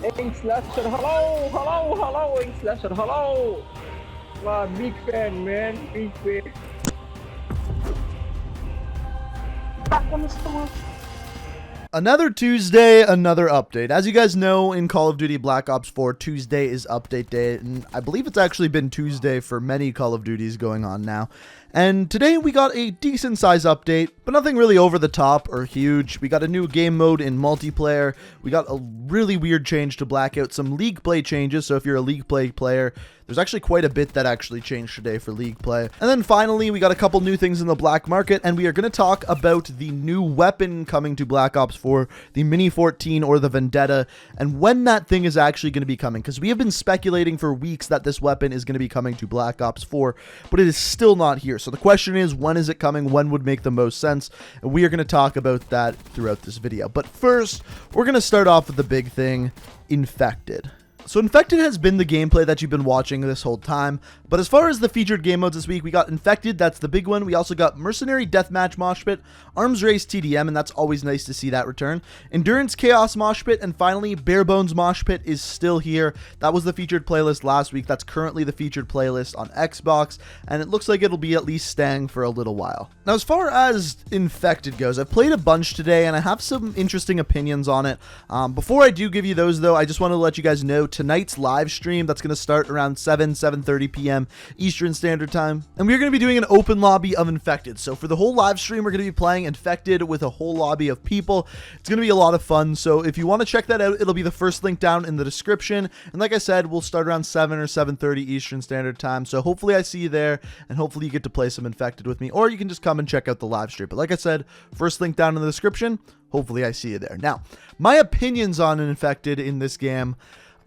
Inkslasher, hello, hello, hello, Inkslasher, hello. Big fan, man, big fan. Another Tuesday, another update. As you guys know, in Call of Duty Black Ops 4, Tuesday is update day, and I believe it's actually been Tuesday for many Call of Duties going on now. And today we got a decent size update, but nothing really over the top or huge. We got a new game mode in multiplayer. We got a really weird change to Blackout, some league play changes, so if you're a league play player, there's actually quite a bit that actually changed today for league play. And then finally, we got a couple new things in the black market, and we are going to talk about the new weapon coming to Black Ops 4, the Mini 14 or the Vendetta, and when that thing is actually going to be coming, because we have been speculating for weeks that this weapon is going to be coming to Black Ops 4, but it is still not here. So the question is, when is it coming? When would make the most sense? And we are going to talk about that throughout this video. But first, we're going to start off with the big thing, Infected. So Infected has been the gameplay that you've been watching this whole time, but as far as the featured game modes this week, we got Infected, that's the big one. We also got Mercenary Deathmatch Mosh Pit, Arms Race TDM, and that's always nice to see that return. Endurance Chaos Mosh Pit, and finally Bare Bones Mosh Pit is still here. That was the featured playlist last week. That's currently the featured playlist on Xbox, and it looks like it'll be at least staying for a little while. Now, as far as Infected goes, I've played a bunch today, and I have some interesting opinions on it. Before I do give you those, though, I just want to let you guys know tonight's live stream that's going to start around 7:30 p.m. Eastern Standard Time, and we're going to be doing an open lobby of Infected. So for the whole live stream, we're going to be playing Infected with a whole lobby of people. It's going to be a lot of fun, so if you want to check that out, it'll be the first link down in the description. And like I said, we'll start around 7 or 7:30 Eastern Standard Time, so hopefully I see you there, and hopefully you get to play some Infected with me, or you can just come and check out the live stream. But like I said, first link down in the description. Hopefully I see you there. Now, my opinions on Infected in this game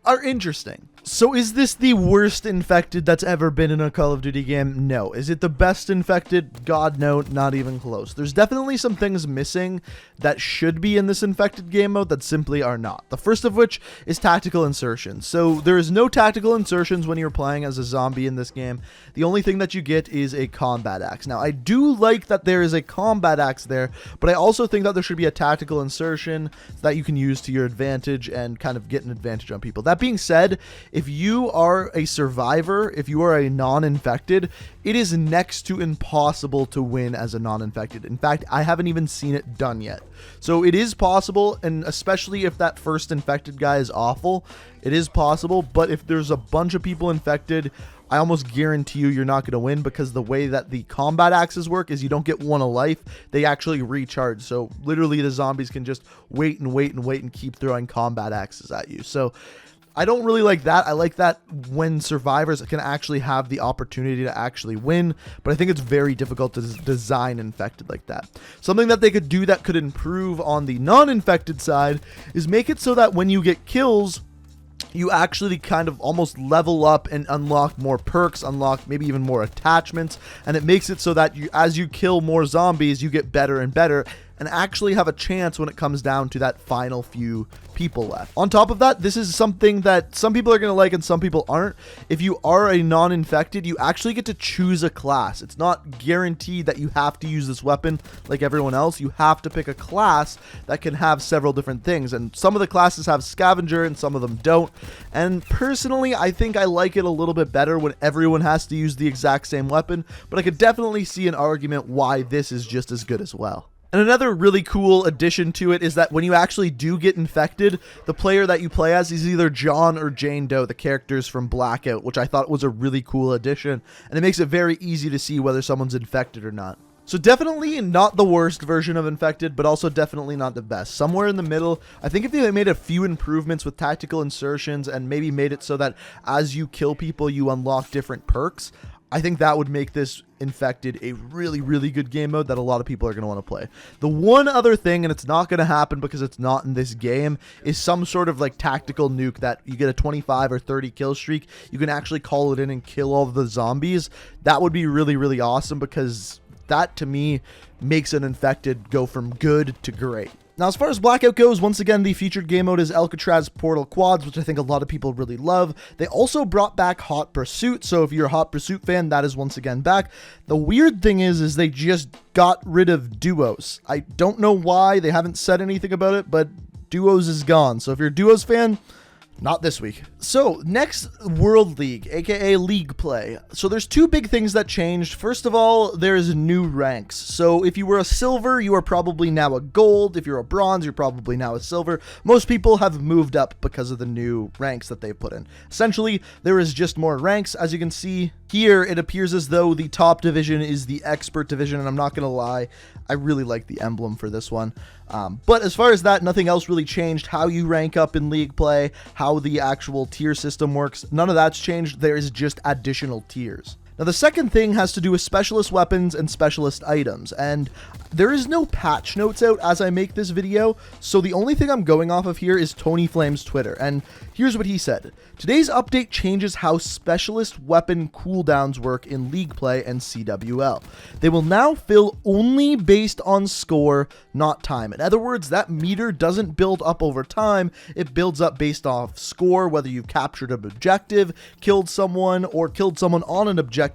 are interesting. So is this the worst Infected that's ever been in a Call of Duty game? No. Is it the best Infected? God, no, not even close. There's definitely some things missing that should be in this Infected game mode that simply are not. The first of which is tactical insertions. So there is no tactical insertions when you're playing as a zombie in this game. The only thing that you get is a combat axe. Now, I do like that there is a combat axe there, but I also think that there should be a tactical insertion that you can use to your advantage and kind of get an advantage on people. That being said, if you are a survivor, if you are a non-infected, it is next to impossible to win as a non-infected. In fact, I haven't even seen it done yet. So it is possible, and especially if that first infected guy is awful, it is possible. But if there's a bunch of people infected, I almost guarantee you're not going to win, because the way that the combat axes work is you don't get one a life. They actually recharge. So literally the zombies can just wait and wait and wait and keep throwing combat axes at you. So I don't really like that. I like that when survivors can actually have the opportunity to actually win, but I think it's very difficult to design Infected like that. Something that they could do that could improve on the non-infected side is make it so that when you get kills, you actually kind of almost level up and unlock more perks, unlock maybe even more attachments, and it makes it so that as you kill more zombies, you get better and better, and actually have a chance when it comes down to that final few people left. On top of that, this is something that some people are going to like and some people aren't. If you are a non-infected, you actually get to choose a class. It's not guaranteed that you have to use this weapon like everyone else. You have to pick a class that can have several different things, and some of the classes have scavenger and some of them don't. And personally, I think I like it a little bit better when everyone has to use the exact same weapon, but I could definitely see an argument why this is just as good as well. And another really cool addition to it is that when you actually do get infected, the player that you play as is either John or Jane Doe, the characters from Blackout, which I thought was a really cool addition, and it makes it very easy to see whether someone's infected or not. So definitely not the worst version of Infected, but also definitely not the best. Somewhere in the middle. I think if they made a few improvements with tactical insertions and maybe made it so that as you kill people, you unlock different perks, I think that would make this Infected a really, really good game mode that a lot of people are going to want to play. The one other thing, and it's not going to happen because it's not in this game, is some sort of like tactical nuke that you get a 25 or 30 kill streak. You can actually call it in and kill all of the zombies. That would be really, really awesome, because that to me makes an Infected go from good to great. Now, as far as Blackout goes, once again, the featured game mode is Alcatraz Portal Quads, which I think a lot of people really love. They also brought back Hot Pursuit, so if you're a Hot Pursuit fan, that is once again back. The weird thing is they just got rid of duos. I don't know why. They haven't said anything about it, but duos is gone. So if you're a duos fan, Not this week. So, next, World League, aka League Play. So there's two big things that changed. First of all, there's new ranks. So if you were a silver, you are probably now a gold. If you're a bronze, you're probably now a silver. Most people have moved up because of the new ranks that they put in. Essentially, there is just more ranks. As you can see here, it appears as though the top division is the expert division, and I'm not gonna lie, I really like the emblem for this one. But as far as that, nothing else really changed. How you rank up in League Play, how the actual tier system works, none of that's changed. There is just additional tiers. Now, the second thing has to do with specialist weapons and specialist items, and there is no patch notes out as I make this video, so the only thing I'm going off of here is Tony Flame's Twitter, and here's what he said. Today's update changes how specialist weapon cooldowns work in League Play and CWL. They will now fill only based on score, not time. In other words, that meter doesn't build up over time, it builds up based off score, whether you've captured an objective, killed someone, or killed someone on an objective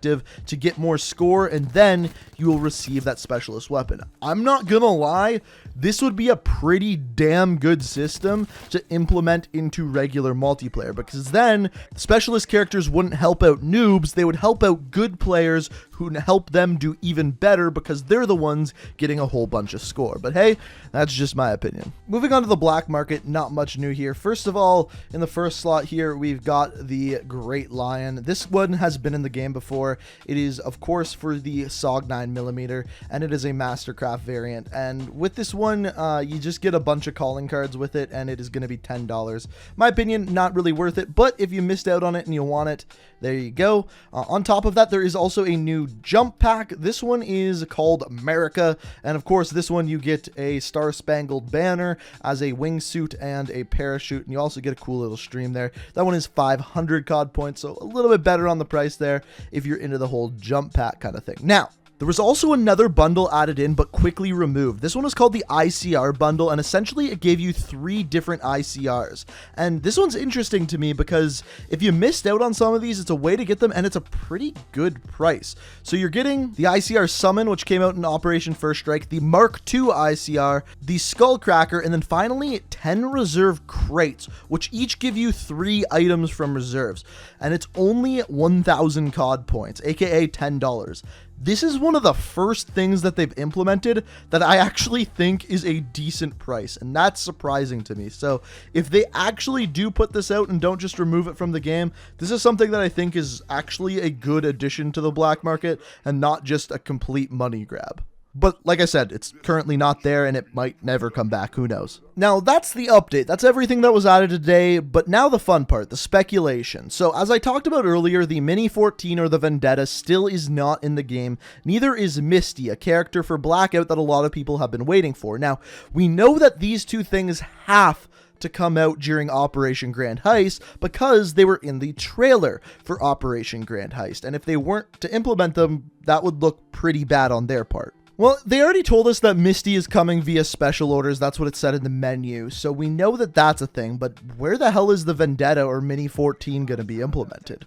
to get more score, and then you will receive that specialist weapon. I'm not gonna lie, this would be a pretty damn good system to implement into regular multiplayer, because then specialist characters wouldn't help out noobs, they would help out good players who help them do even better because they're the ones getting a whole bunch of score. But hey, that's just my opinion. Moving on to the black market, not much new here. First of all, in the first slot here, we've got the Great Lion. This one has been in the game before. It is, of course, for the SOG 9mm, and it is a Mastercraft variant. And with this one, you just get a bunch of calling cards with it, and it is going to be $10. My opinion, not really worth it, but if you missed out on it and you want it, there you go. On top of that, there is also a new jump pack. This one is called America, and of course, this one you get a Star-Spangled Banner as a wingsuit and a parachute, and you also get a cool little stream there. That one is 500 COD points, so a little bit better on the price there if you're into the whole jump pack kind of thing. Now, there was also another bundle added in, but quickly removed. This one was called the ICR Bundle, and essentially it gave you 3 different ICRs. And this one's interesting to me because if you missed out on some of these, it's a way to get them, and it's a pretty good price. So you're getting the ICR Summon, which came out in Operation First Strike, the Mark II ICR, the Skullcracker, and then finally 10 reserve crates, which each give you 3 items from reserves. And it's only 1,000 COD points, aka $10. This is one of the first things that they've implemented that I actually think is a decent price, and that's surprising to me. So if they actually do put this out and don't just remove it from the game, this is something that I think is actually a good addition to the black market and not just a complete money grab. But like I said, it's currently not there and it might never come back, who knows. Now that's the update, that's everything that was added today, but now the fun part, the speculation. So as I talked about earlier, the Mini 14 or the Vendetta still is not in the game, neither is Misty, a character for Blackout that a lot of people have been waiting for. Now, we know that these two things have to come out during Operation Grand Heist because they were in the trailer for Operation Grand Heist, and if they weren't to implement them, that would look pretty bad on their part. Well, they already told us that Misty is coming via special orders. That's what it said in the menu. So we know that that's a thing, but where the hell is the Vendetta or Mini 14 going to be implemented?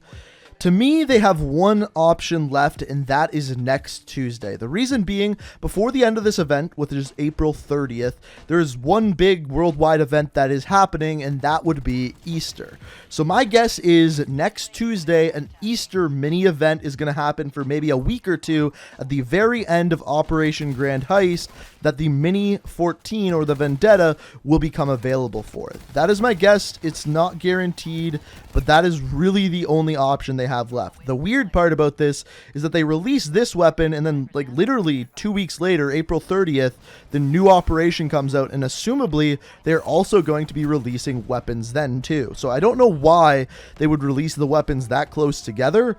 To me, they have one option left, and that is next Tuesday. The reason being, before the end of this event, which is April 30th, there is one big worldwide event that is happening, and that would be Easter. So my guess is next Tuesday, an Easter mini event is going to happen for maybe a week or two at the very end of Operation Grand Heist, that the Mini 14 or the Vendetta will become available for it. That is my guess. It's not guaranteed, but that is really the only option they have left. The weird part about this is that they released this weapon and then like literally 2 weeks later, April 30th, the new operation comes out, and assumably they're also going to be releasing weapons then too. So I don't know why they would release the weapons that close together,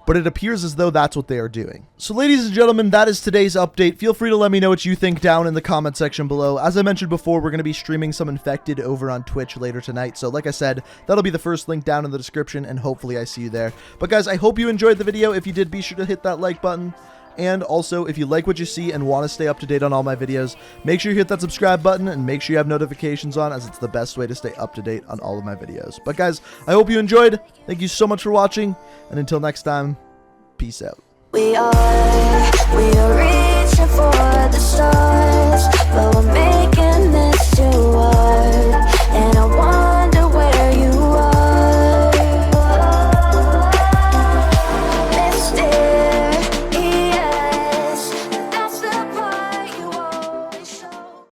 but it appears as though that's what they are doing. So ladies and gentlemen, that is today's update. Feel free to let me know what you think down in the comment section below. As I mentioned before, we're going to be streaming some Infected over on Twitch later tonight. So like I said, that'll be the first link down in the description, and hopefully I see you there. But guys, I hope you enjoyed the video. If you did, be sure to hit that like button. And also, if you like what you see and want to stay up to date on all my videos, make sure you hit that subscribe button and make sure you have notifications on, as it's the best way to stay up to date on all of my videos. But guys, I hope you enjoyed. Thank you so much for watching, and until next time, peace out. We are reaching for the stars, but we're